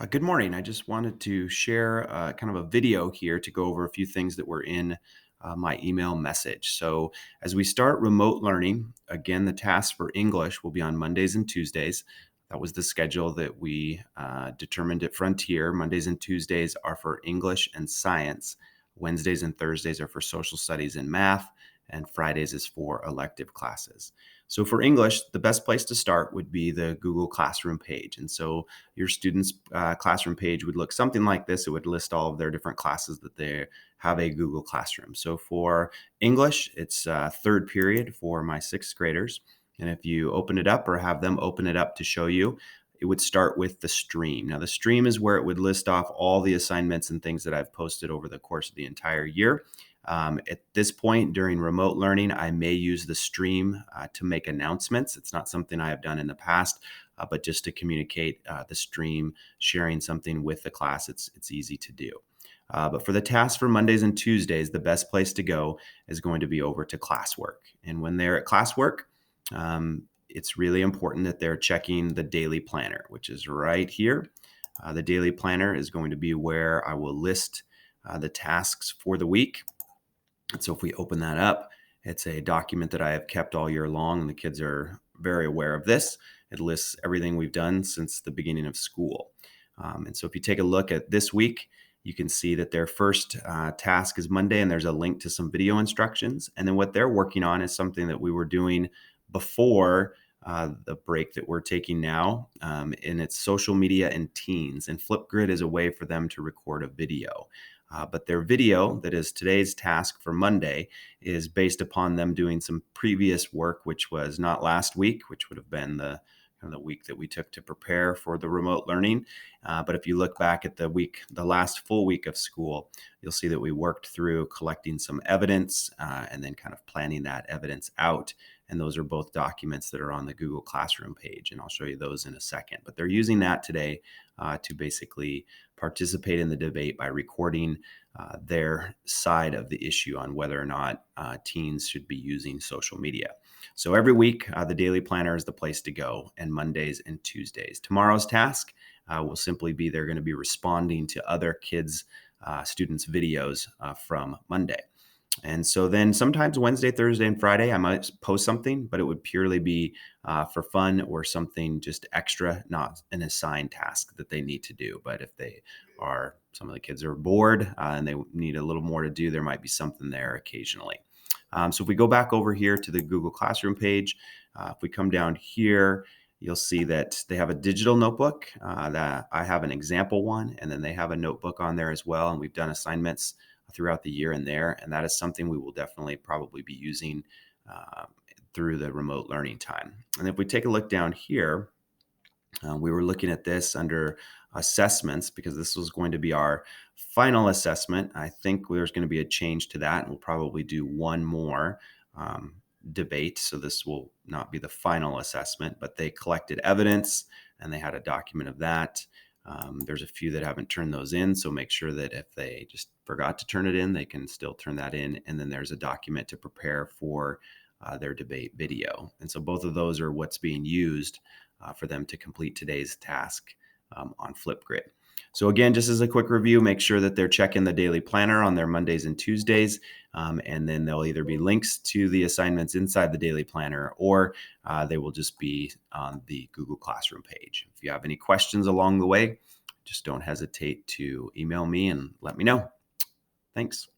Good morning. I just wanted to share kind of a video here to go over a few things that were in my email message. So, as we start remote learning, again, the tasks for English will be on Mondays and Tuesdays. That was the schedule that we determined at Frontier. Mondays and Tuesdays are for English and science. Wednesdays and Thursdays are for social studies and math, and Fridays is for elective classes. So, for English, the best place to start would be the Google Classroom page. And so, your students' classroom page would look something like this. It would list all of their different classes that they have a Google Classroom. So for English, it's third period for my sixth graders. And if you open it up or have them open it up to show you, it would start with the stream. Now, the stream is where it would list off all the assignments and things that I've posted over the course of the entire year. At this point during remote learning, I may use the stream to make announcements. It's not something I have done in the past, but just to communicate the stream, sharing something with the class, it's easy to do. But for the tasks for Mondays and Tuesdays, the best place to go is going to be over to classwork. And when they're at classwork, it's really important that they're checking the daily planner, which is right here. The daily planner is going to be where I will list the tasks for the week. And so if we open that up, it's a document that I have kept all year long, and the kids are very aware of this. It lists everything we've done since the beginning of school. And so if you take a look at this week, you can see that their first task is Monday, and there's a link to some video instructions. And then what they're working on is something that we were doing before the break that we're taking now, and it's social media and teens. And Flipgrid is a way for them to record a video. But their video, that is today's task for Monday, is based upon them doing some previous work, which was not last week, which would have been the week that we took to prepare for the remote learning. But if you look back at the last full week of school, you'll see that we worked through collecting some evidence and then kind of planning that evidence out. And those are both documents that are on the Google Classroom page. And I'll show you those in a second. But they're using that today to basically participate in the debate by recording their side of the issue on whether or not teens should be using social media. So every week, the daily planner is the place to go, and Mondays and Tuesdays. Tomorrow's task will simply be they're going to be responding to other kids, students' videos from Monday. And so then sometimes Wednesday, Thursday, and Friday, I might post something, but it would purely be for fun or something just extra, not an assigned task that they need to do. But if some of the kids are bored and they need a little more to do, there might be something there occasionally. So if we go back over here to the Google Classroom page, if we come down here, you'll see that they have a digital notebook that I have an example one, and then they have a notebook on there as well. And we've done assignments throughout the year in there. And that is something we will definitely probably be using through the remote learning time. And if we take a look down here, we were looking at this under assessments because this was going to be our final assessment. I think there's going to be a change to that, and we'll probably do one more debate. So this will not be the final assessment, but they collected evidence and they had a document of that. There's a few that haven't turned those in, so make sure that if they just forgot to turn it in, they can still turn that in. And then there's a document to prepare for their debate video. And so both of those are what's being used for them to complete today's task on Flipgrid. So again, just as a quick review, make sure that they're checking the daily planner on their Mondays and Tuesdays, and then there'll either be links to the assignments inside the daily planner, or they will just be on the Google Classroom page. If you have any questions along the way, just don't hesitate to email me and let me know. Thanks.